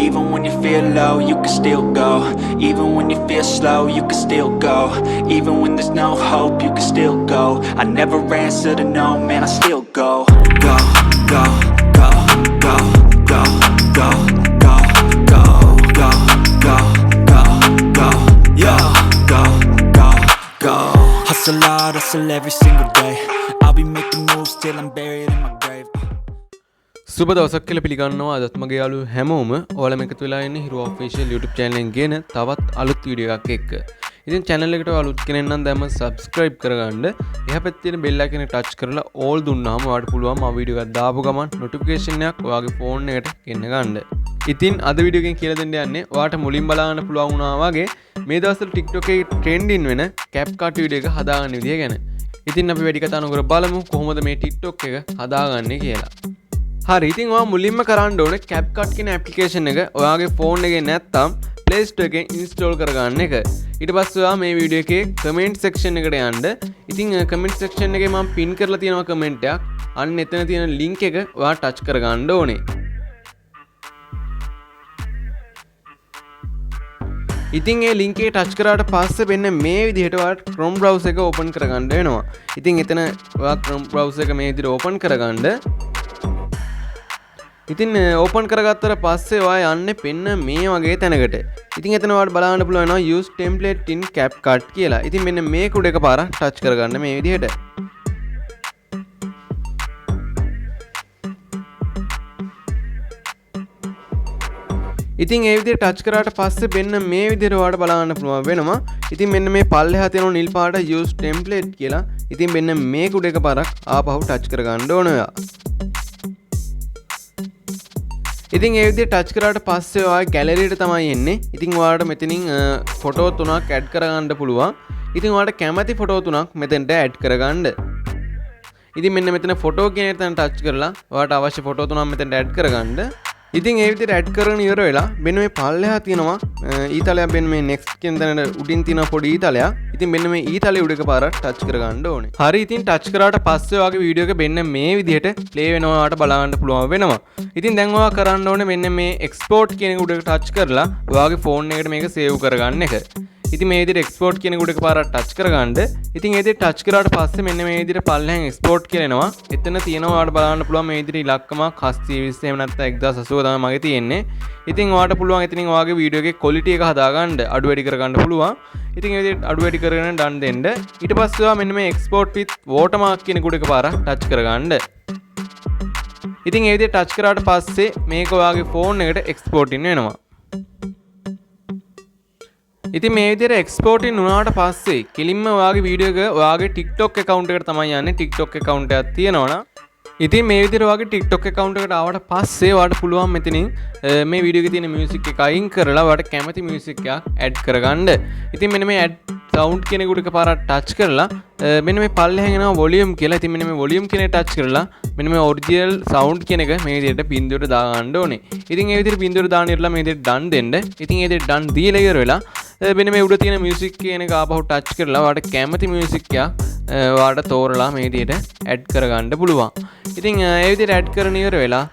Even when you feel low, you can still go. Even when you feel slow, you can still go. Even when there's no hope, you can still go. I never answer to no, man, I still go. Go, go, go, go, go, go, go, go, go, go, go, go, yo, go, go, go. Hustle hard, hustle every single day. I'll be making moves till I'm buried in my grave. සුබ දවසක් කියලා පිළිගන්නවා අදත් මගේ යාළුවෝ හැමෝම ඔයාලම එකතු වෙලා ඉන්නේ Hiruwa-official YouTube channel එකෙන් ගෙන තවත් අලුත් වීඩියෝ එකක් එක්ක. ඉතින් channel එකට අලුත් කෙනෙක් නම් දැන්ම subscribe කරගන්න. එහා පැත්තේ තියෙන bell icon එක touch කරලා all දුන්නාම ඔයාලට පුළුවන් මම වීඩියෝ එකක් දාපු ගමන් notification එකක් ඔයාගේ phone එකට ගෙන්න ගන්න. ඉතින් අද වීඩියෝ එකෙන් කියලා දෙන්න යන්නේ ඔයාලට මුලින් බලන්න පුළුවන් වුණා වගේ මේ දවස්වල TikTok එකේ trending වෙන Capcut වීඩියෝ එක හදාගන්න විදිය ගැන. ඉතින් අපි වැඩි කතා නොකර බලමු කොහොමද මේ TikTok එක හදාගන්නේ කියලා. හරි ඉතින් ඔයා මුලින්ම කරන්න ඕනේ Capcut කියන ඇප්ලිකේෂන් එක ඔයාගේ ෆෝන් එකේ නැත්නම් Play Store එකෙන් ඉන්ස්ටෝල් කරගන්න එක. ඊට පස්සේ ඔයා මේ වීඩියෝ එකේ කමෙන්ට් සෙක්ෂන් එකට යන්න. ඉතින් කමෙන්ට් සෙක්ෂන් එකේ මම පින් කරලා තියෙනවා කමෙන්ට් එකක්. අන්න එතන තියෙන ලින්ක් එක ඔයා ටච් කරගන්න ඕනේ. ඉතින් ඒ ලින්ක් එක ටච් කරාට පස්සේ වෙන්න මේ විදිහට ඔයාලට Chrome browser එක ඕපන් කරගන්න වෙනවා. ඉතින් එතන ඔයා Chrome browser එක මේ විදිහට ඕපන් කරගන්න. ඉතින් ඕපන් කරගත්තට පස්සේ ඔයා යන්නේ පෙන්න මේ වගේ තැනකට. ඉතින් එතන ඔයාලට බලන්න පුළුවන් වෙනවා use template in CapCut කියලා. ඉතින් මෙන්න මේක උඩ එකපාරක් ටච් කරගන්න මේ විදිහට. ඉතින් ඒ විදිහට ටච් කරාට පස්සේ මෙන්න මේ විදිහට ඔයාලට බලන්න පුළුවන් වෙනවා. ඉතින් මෙන්න මේ පල්ලෙහා තියෙන නිල් පාට use template කියලා. ඉතින් මෙන්න මේක උඩ එකපාරක් ආපහු ටච් කරගන්න ඕන ඔයා. ඉතින් ඒ විදිහට ටච් කරාට පස්සේ ඔයා ගැලරියට තමයි එන්නේ. ඉතින් ඔයාලට මෙතනින් ෆොටෝ 3ක් ඇඩ් කරගන්න පුළුවන්. ඉතින් ඔයාලට කැමති ෆොටෝ 3ක් මෙතෙන්ට ඇඩ් කරගන්න. ඉතින් මෙන්න මෙතන ෆොටෝ කියන එක ටච් කරලා ඔයාලට අවශ්‍ය ෆොටෝ 3ක් මෙතෙන්ට ඇඩ් කරගන්න. ඉතින් ඒ විදිහට ඇඩ් කරගෙන ඉවර වෙලා මෙන්න මේ පල්ලෙහා තියෙනවා ඊතලයක් මෙන්න මේ next කියන තැනට උඩින් තියෙන පොඩි ඊතලයක්. ඉතින් මෙන්න මේ ඊතලයේ උඩ එකපාරක් ටච් කරගන්න ඕනේ. හරි ඉතින් ටච් කරාට පස්සේ ඔයාගේ වීඩියෝ එක මෙන්න මේ විදිහට ප්ලේ වෙනවා ඔයාලට බලන්න පුළුවන් වෙනවා. ඉතින් දැන් ඔයා කරන්න ඕනේ මෙන්න මේ export කියන එක උඩ ටච් කරලා ඔයාගේ ෆෝන් එකට මේක සේව් කරගන්න එක. ඉතින් මේ විදිහට export කියන එක උඩ එකපාරක් ටච් කරගන්න. ඉතින් ඒ විදිහට ටච් කරාට පස්සේ මෙන්න මේ විදිහට පල්ලෙහෙන් export කියලා එනවා. එතන තියෙනවා ඔයාලට බලන්න පුළුවන් මේ විදිහට ඉලක්කමක් 720 එහෙම නැත්නම් 1080 තමයි මගේ තියෙන්නේ. ඉතින් ඔයාලට පුළුවන් එතනින් ඔයාගේ වීඩියෝ එකේ quality එක හදාගන්න අඩු වැඩි කරගන්න පුළුවන්. ඉතින් ඒ විදිහට අඩු වැඩි කරගෙන done දෙන්න. ඊට පස්සේ ඔයා මෙන්න මේ export with watermark කියන උඩ එකපාරක් ටච් කරගන්න. ඉතින් ඒ විදිහට ටච් කරාට පස්සේ මේක ඔයාගේ ෆෝන් එකට export වෙනවා. ඉතින් මේ විදිහට export වුණාට පස්සේ කෙලින්ම ඔයාගේ වීඩියෝ එක ඔයාගේ TikTok account එකට තමයි යන්නේ. TikTok account එකක් තියෙනවනම් ඉතින් මේ විදිහට ඔයාගේ TikTok account එකට ආවට පස්සේ ඔයාලට පුළුවන් මෙතනින් මේ වීඩියෝ එකේ තියෙන music එක අයින් කරලා ඔයාලට කැමති music එකක් add කරගන්න. ඉතින් මෙන්න මේ add sound කියන එක උඩ එකපාරක් touch කරලා මෙන්න මේ පල්ලෙහෙන් එනවා volume කියලා. ඉතින් මෙන්න මේ volume කියන එක touch කරලා මෙන්න මේ original sound කියන එක මේ විදිහට බිඳුවට දාගන්න ඕනේ. ඉතින් මේ විදිහට බිඳුවට දාන ඉරලා මේ විදිහට done දෙන්න. ඉතින් මේ විදිහට done දීලා ඉවර වෙලා මෙන්න මේ උඩ තියෙන music කියන එක ආපහු touch කරලා ඔයාලට කැමති music එකක් ඔයාලට තෝරලා මේ විදිහට add කරගන්න පුළුවන්. ඉතින් ඒ විදිහට add කරන ඉවර වෙලා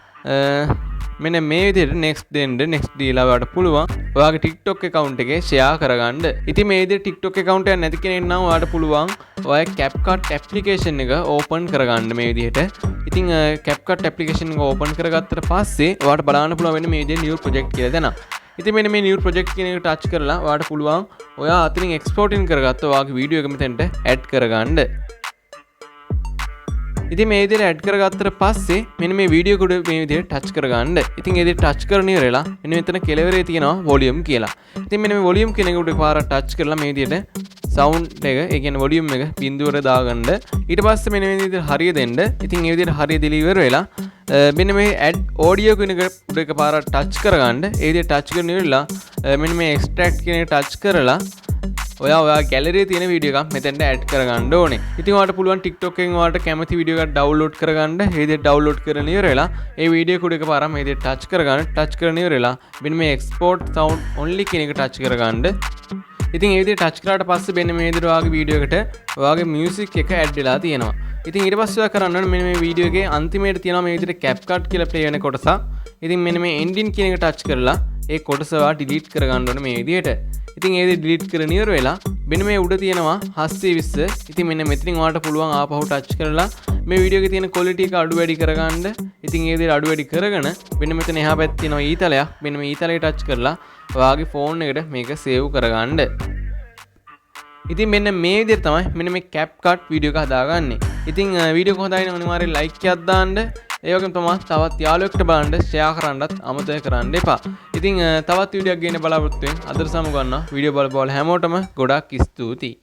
මෙන්න මේ විදිහට next දෙන්න next දීලා ඔයාලට පුළුවන් ඔයාගේ TikTok account එකේ share කරගන්න. ඉතින් මේ විදිහට TikTok account එක නැති කෙනෙක් නම් ඔයාලට පුළුවන් ඔයාගේ CapCut application එක open කරගන්න මේ විදිහට. ඉතින් CapCut application එක open කරගත්තට පස්සේ ඔයාලට බලන්න පුළුවන් වෙන්නේ මේ විදිහේ new project කියලා දෙනවා. ඉතින් මෙන්න මේ new project කියන එක touch කරලා ඔයාලට පුළුවන් ඔයා අතනින් exporting කරගත්ත ඔයාගේ වීඩියෝ එක මෙතෙන්ට add කරගන්න. ඉතින් මේ විදිහට add කරගත්තට පස්සේ මෙන්න මේ වීඩියෝ එක මේ විදිහට touch කරගන්න. ඉතින් ඒ විදිහට touch කරන ඉවරලා මෙන්න මෙතන කෙළවරේ තියෙනවා volume කියලා. ඉතින් මෙන්න මේ volume කියන එක උඩ පාරක් touch කරලා මේ විදිහට sound එක ඒ කියන්නේ volume එක බිඳුවර දාගන්න. ඊට පස්සේ මෙන්න මේ විදිහට හරිය දෙන්න. ඉතින් ඒ විදිහට හරිය දීලා ඉවර වෙලා මෙන්න මේ add audio කියන එක උඩ එකපාරක් touch කරගන්න. ඒ විදිහට touch කරන ඉවරලා මෙන්න මේ extract කියන එක touch කරලා ඔයා ගැලරියේ තියෙන වීඩියෝ එකක් මෙතෙන්ට ඇඩ් කරගන්න ඕනේ. ඉතින් ඔයාලට පුළුවන් TikTok එකෙන් ඔයාලට කැමති වීඩියෝ එකක් ඩවුන්ලෝඩ් කරගන්න. ඒ විදිහට ඩවුන්ලෝඩ් කරගෙන ඉවර වෙලා ඒ වීඩියෝ එක උඩ එකපාරක් මේ විදිහට ටච් කරගන්න. ටච් කරගෙන ඉවර වෙලා මෙන්න මේ export sound only කියන එක ටච් කරගන්න. ඉතින් ඒ විදිහට ටච් කරාට පස්සේ මෙන්න මේ විදිහට ඔයාගේ වීඩියෝ එකට ඔයාගේ music එක ඇඩ් වෙලා තියෙනවා. ඉතින් ඊට පස්සේ ඔයා කරන්න ඕනේ මෙන්න මේ වීඩියෝ එකේ අන්තිමේට තියෙනවා මේ විදිහට CapCut කියලා play වෙන කොටසක්. ඉතින් මෙන්න මේ ending කියන එක ටච් කරලා ඒ කොටස ඔයා delete කරගන්න ඕනේ මේ විදිහට. ඉතින් ඒ දේ delete කරගෙන ඉවර වෙලා මෙන්න මේ උඩ තියෙනවා 720. ඉතින් මෙන්න මෙතනින් ඔයාලට පුළුවන් ආපහු ටච් කරලා මේ වීඩියෝ එකේ තියෙන quality එක අඩු වැඩි කරගන්න. ඉතින් ඒ දේ අඩු වැඩි කරගෙන මෙන්න මෙතන එහා පැත්තේ තියෙනවා ඊතලයක්. මෙන්න මේ ඊතලයට ටච් කරලා ඔයාගේ ෆෝන් එකට මේක save කරගන්න. ඉතින් මෙන්න මේ විදිහට තමයි මෙන්න මේ CapCut වීඩියෝ එක හදාගන්නේ. ඉතින් වීඩියෝ එක හොඳයි නම් අනිවාර්යෙන් like එකක් දාන්න. ඒ වගේම තමයි තවත් යාළුවෙක්ට බලන්න share කරන්නත් අමතක කරන්න එපා. ඉතින් තවත් වීඩියෝ එකක් ගේන්න බලාපොරොත්තු වෙන්න අදට සමු ගන්නවා. වීඩියෝ බලපුවාල හැමෝටම ගොඩාක් ස්තුතියි.